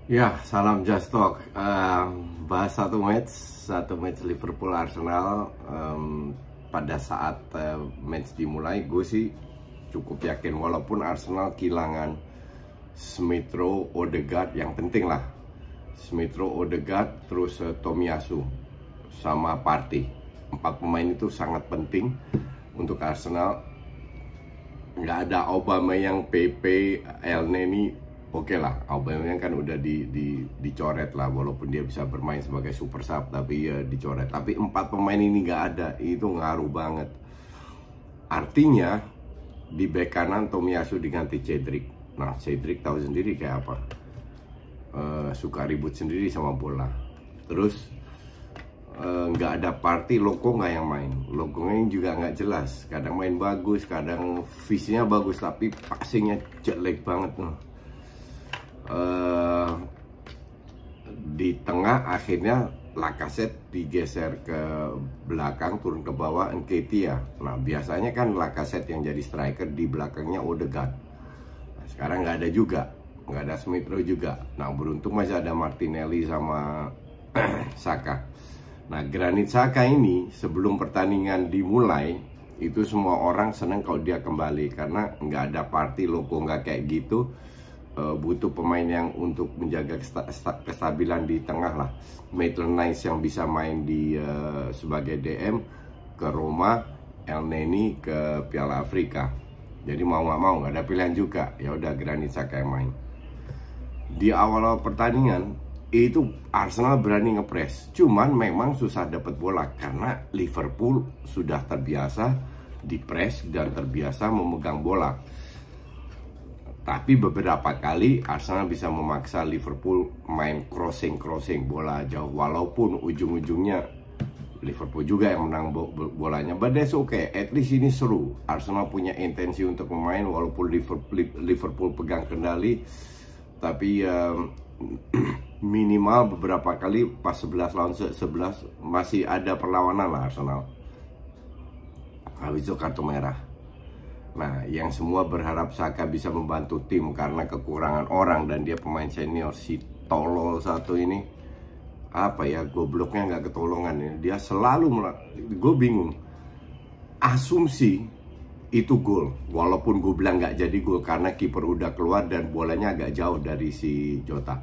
Ya, salam Just Talk. Bahas satu match Liverpool Arsenal. Pada saat match dimulai, gue sih cukup yakin walaupun Arsenal kehilangan Smith Rowe, Odegaard yang penting lah. Smith Rowe, Odegaard, terus Tomiyasu sama Partey. 4 pemain itu sangat penting untuk Arsenal. Nggak ada Aubameyang, Pepe, Elneny. Oke lah, Aubameyang kan udah dicoret lah, walaupun dia bisa bermain sebagai super sub, tapi ya dicoret. Tapi 4 pemain ini nggak ada, itu ngaruh banget. Artinya di bek kanan Tomiyasu diganti Cedric. Nah, Cedric tahu sendiri kayak apa, suka ribut sendiri sama bola. Terus nggak ada Partey, Loko nggak yang main. Lokonya juga nggak jelas. Kadang main bagus, kadang visinya bagus, tapi passingnya jelek banget tuh. Di tengah akhirnya Lacazette digeser ke belakang, turun ke bawah Nketiah. Nah, biasanya kan Lacazette yang jadi striker, di belakangnya Odegaard. Nah, sekarang nggak ada juga, nggak ada Smith Rowe juga. Nah, beruntung masih ada Martinelli sama Saka. Nah, Granit Xhaka ini sebelum pertandingan dimulai itu semua orang seneng kalau dia kembali, karena nggak ada Partey, Loko nggak kayak gitu. Butuh pemain yang untuk menjaga kestabilan di tengah lah. Maitland-Niles yang bisa main di sebagai DM ke Roma, Elneny ke Piala Afrika. Jadi mau nggak mau nggak ada pilihan juga. Ya udah, Granit Xhaka yang main. Di awal pertandingan itu Arsenal berani ngepres, cuman memang susah dapat bola karena Liverpool sudah terbiasa dipres dan terbiasa memegang bola. Tapi beberapa kali Arsenal bisa memaksa Liverpool main crossing bola jauh, walaupun ujung-ujungnya Liverpool juga yang menang bolanya. But that's okay, at least ini seru. Arsenal punya intensi untuk memain walaupun Liverpool pegang kendali. Tapi minimal beberapa kali pas 11 lawan 11 masih ada perlawanan lah Arsenal. Habis itu kartu merah. Nah, yang semua berharap Saka bisa membantu tim karena kekurangan orang dan dia pemain senior. Si tolol satu ini, apa ya, gobloknya nggak ketolongan ya. Dia selalu gue bingung. Asumsi itu gol, walaupun gue bilang nggak jadi gol karena kiper udah keluar dan bolanya agak jauh dari si Jota.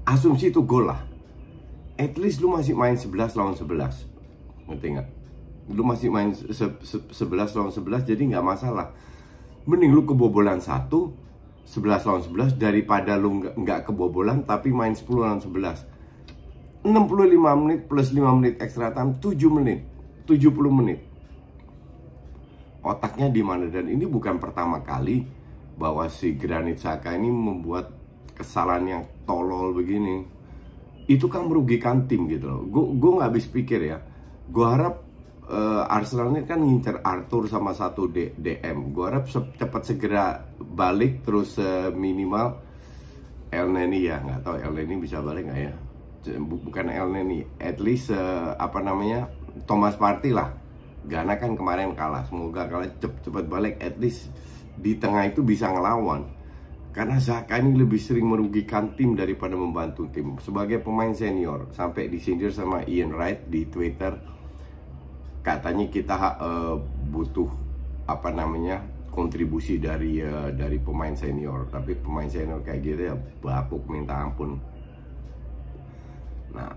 Asumsi itu gol lah. At least lu masih main 11 lawan 11, ngerti nggak? Lu masih main 11 lawan 11, jadi nggak masalah. Mending lu kebobolan 11 lawan 11 daripada lu nggak kebobolan tapi main 10 lawan 11. 65 menit plus 5 menit extra time, 7 menit, 70 menit. Otaknya di mana? Dan ini bukan pertama kali bahwa si Granit Xhaka ini membuat kesalahan yang tolol begini. Itu kan merugikan tim gitu loh. Gue nggak habis pikir ya. Gue harap Arsenal ini kan ngincer Arthur sama satu DM. Gue harap cepat segera balik, terus minimal Elneny ya, nggak tahu Elneny bisa balik nggak ya. Bukan Elneny, at least Thomas Partey lah. Ghana kan kemarin kalah, semoga kalah cepat balik, at least di tengah itu bisa ngelawan. Karena Xhaka ini lebih sering merugikan tim daripada membantu tim. Sebagai pemain senior, sampai disindir sama Ian Wright di Twitter, katanya kita butuh kontribusi dari pemain senior. Tapi pemain senior kayak gitu ya bapuk minta ampun. Nah,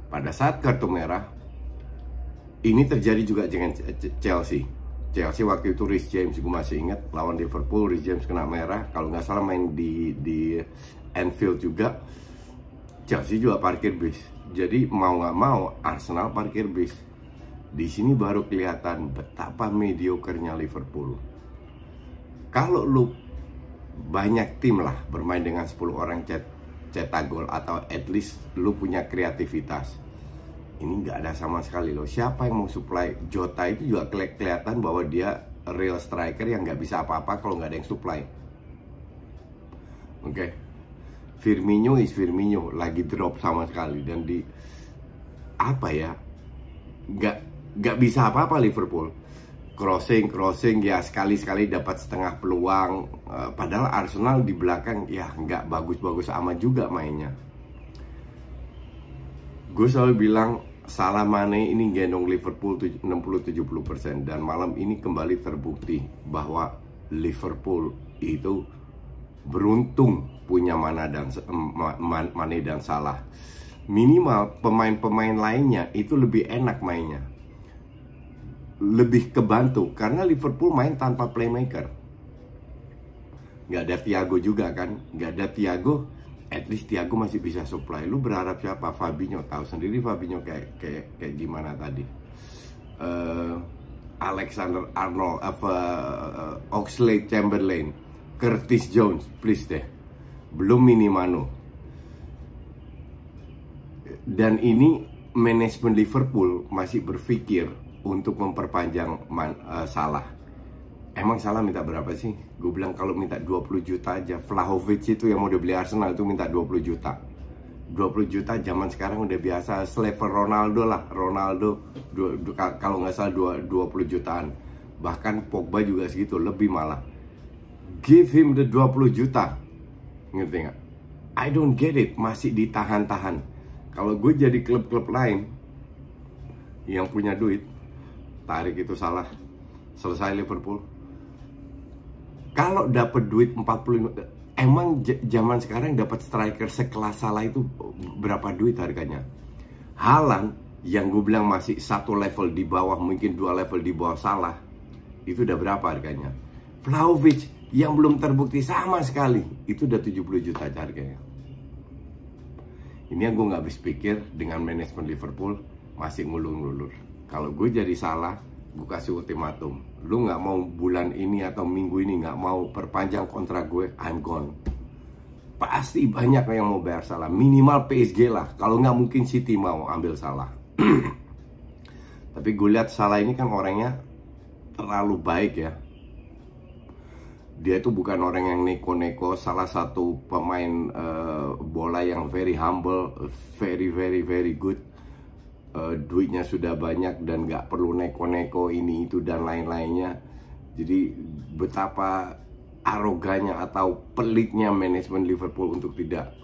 pada saat kartu merah ini terjadi juga dengan Chelsea waktu itu. Reece James, gue masih ingat, lawan Liverpool, Reece James kena merah. Kalau nggak salah main di Anfield juga. Chelsea juga parkir bis. Jadi mau nggak mau Arsenal parkir bis. Di sini baru kelihatan betapa mediokernya Liverpool. Kalau lu banyak tim lah bermain dengan 10 orang cetak gol, atau at least lu punya kreativitas. Ini nggak ada sama sekali loh. Siapa yang mau supply? Jota itu juga kelihatan bahwa dia real striker yang nggak bisa apa-apa kalau nggak ada yang supply. Oke. Firmino lagi drop sama sekali, dan nggak bisa apa-apa Liverpool. crossing ya, sekali-sekali dapat setengah peluang. Padahal Arsenal di belakang ya nggak bagus-bagus amat juga mainnya. Gue selalu bilang Salah Mane ini gendong Liverpool 60-70%, dan malam ini kembali terbukti bahwa Liverpool itu beruntung punya Mane dan Salah. Minimal pemain-pemain lainnya itu lebih enak mainnya, lebih kebantu, karena Liverpool main tanpa playmaker. Nggak ada Thiago juga kan, nggak ada Thiago. At least Thiago masih bisa supply. Lu berharap siapa? Fabinho, tahu sendiri Fabinho kayak gimana tadi. Alexander Arnold, Oxlade-Chamberlain, Curtis Jones, please deh. Belum Minamino. Dan ini manajemen Liverpool masih berpikir untuk memperpanjang Salah. Emang Salah minta berapa sih? Gue bilang kalau minta 20 juta aja. Vlahovic itu yang mau dibeli Arsenal itu minta 20 juta. 20 juta zaman sekarang udah biasa. Selevel Ronaldo lah. Ronaldo kalau nggak salah 20 jutaan. Bahkan Pogba juga segitu, lebih malah. Give him the 20 juta. Ngerti nggak? I don't get it. Masih ditahan-tahan. Kalau gue jadi klub-klub lain yang punya duit, tarik itu Salah. Selesai Liverpool. Kalau dapat duit 45, emang zaman sekarang dapat striker sekelas Salah itu berapa duit harganya? Haaland yang gue bilang masih satu level di bawah, mungkin 2 level di bawah Salah, itu udah berapa harganya? Vlahovic yang belum terbukti sama sekali, itu udah 70 juta harganya. Ini yang gue nggak habis pikir dengan manajemen Liverpool masih ngulur-ngulur. Kalau gue jadi Salah, gue kasih ultimatum, lu nggak mau bulan ini atau minggu ini nggak mau perpanjang kontrak gue, I'm gone. Pasti banyak yang mau bayar Salah, minimal PSG lah, kalau nggak mungkin City mau ambil Salah. Tapi gue lihat Salah ini kan orangnya terlalu baik ya. Dia itu bukan orang yang neko-neko. Salah satu pemain bola yang very humble, very good. Duitnya sudah banyak dan nggak perlu neko-neko ini itu dan lain-lainnya. Jadi betapa arogannya atau pelitnya manajemen Liverpool untuk tidak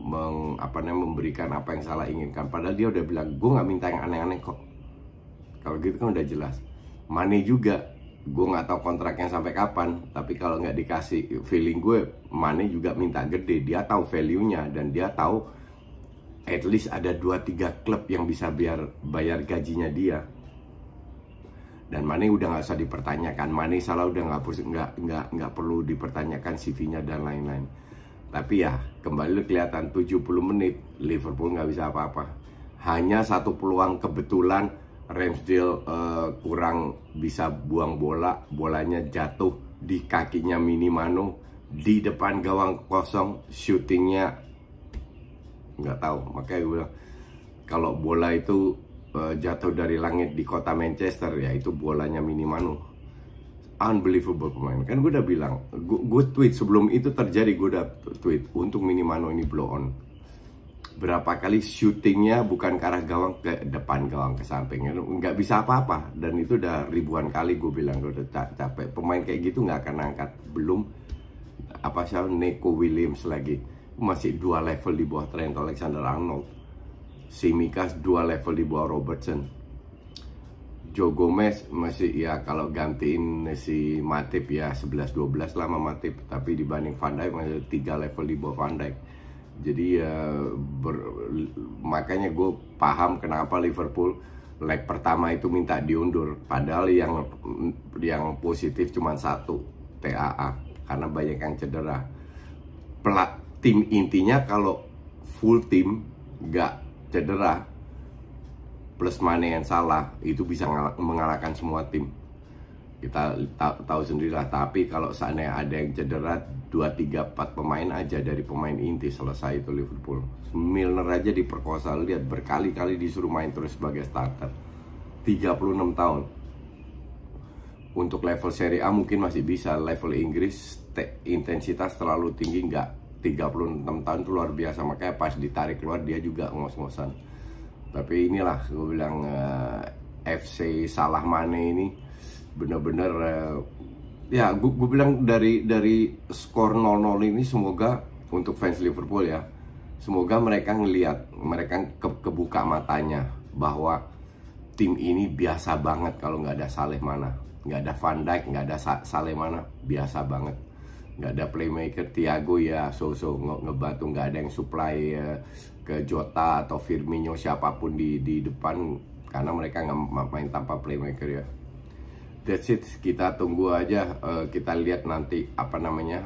memberikan apa yang Salah inginkan. Padahal dia udah bilang, gue nggak minta yang aneh-aneh kok. Kalau gitu kan udah jelas. Mane juga, gue nggak tahu kontraknya sampai kapan. Tapi kalau nggak dikasih, feeling gue Mane juga minta gede. Dia tahu value-nya dan dia tahu at least ada 2-3 klub yang bisa bayar gajinya dia. Dan Mane udah nggak usah dipertanyakan. Mane Salah udah nggak perlu dipertanyakan CV-nya dan lain-lain. Tapi ya kembali kelihatan 70 menit Liverpool nggak bisa apa-apa. Hanya satu peluang kebetulan Ramsdale kurang bisa buang bola, bolanya jatuh di kakinya Minamino di depan gawang kosong, shootingnya nggak tahu. Makanya gue bilang kalau bola itu jatuh dari langit di kota Manchester, ya itu bolanya Minamino. Unbelievable pemain. Kan gue udah bilang, gue tweet sebelum itu terjadi, gue udah tweet untuk Minamino ini blow on. Berapa kali shootingnya bukan ke arah gawang, ke depan gawang, ke sampingnya, nggak bisa apa-apa. Dan itu udah ribuan kali gue bilang, gue udah capek. Pemain kayak gitu nggak akan angkat. Belum Neco Williams lagi, masih 2 level di bawah Trent Alexander-Arnold. Tsimikas 2 level di bawah Robertson. Joe Gomez masih ya kalau gantiin si Matip ya 11-12 lah sama Matip, tapi dibanding Van Dijk masih 3 level di bawah Van Dijk. Jadi ya makanya gue paham kenapa Liverpool leg pertama itu minta diundur, padahal yang positif cuma 1 TAA karena banyak yang cedera. Tim intinya kalau full tim gak cedera plus Mane yang Salah itu bisa mengalahkan semua tim. Kita tahu sendirilah. Tapi kalau seandainya ada yang cedera 2, 3, 4 pemain aja dari pemain inti, selesai itu Liverpool. Milner aja diperkosa, lihat berkali-kali disuruh main terus sebagai starter. 36 tahun. Untuk level Serie A mungkin masih bisa, level Inggris intensitas terlalu tinggi enggak. 36 tahun itu luar biasa, makanya pas ditarik keluar dia juga ngos-ngosan. Tapi inilah gue bilang FC Salah Mane ini bener-bener ya gue bilang dari skor 0-0 ini, semoga untuk fans Liverpool ya, semoga mereka ngelihat, mereka kebuka matanya bahwa tim ini biasa banget kalau nggak ada Saleh Mana, nggak ada Van Dijk, nggak ada Saleh Mana, biasa banget. Nggak ada playmaker, Thiago ya ngebantu, nggak ada yang supply ke Jota atau Firmino, siapapun di depan, karena mereka nggak main tanpa playmaker ya. That's it, kita tunggu aja, kita lihat nanti apa namanya,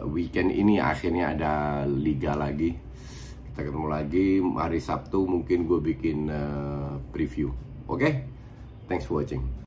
weekend ini akhirnya ada liga lagi. Kita ketemu lagi hari Sabtu, mungkin gue bikin preview. Oke? Thanks for watching.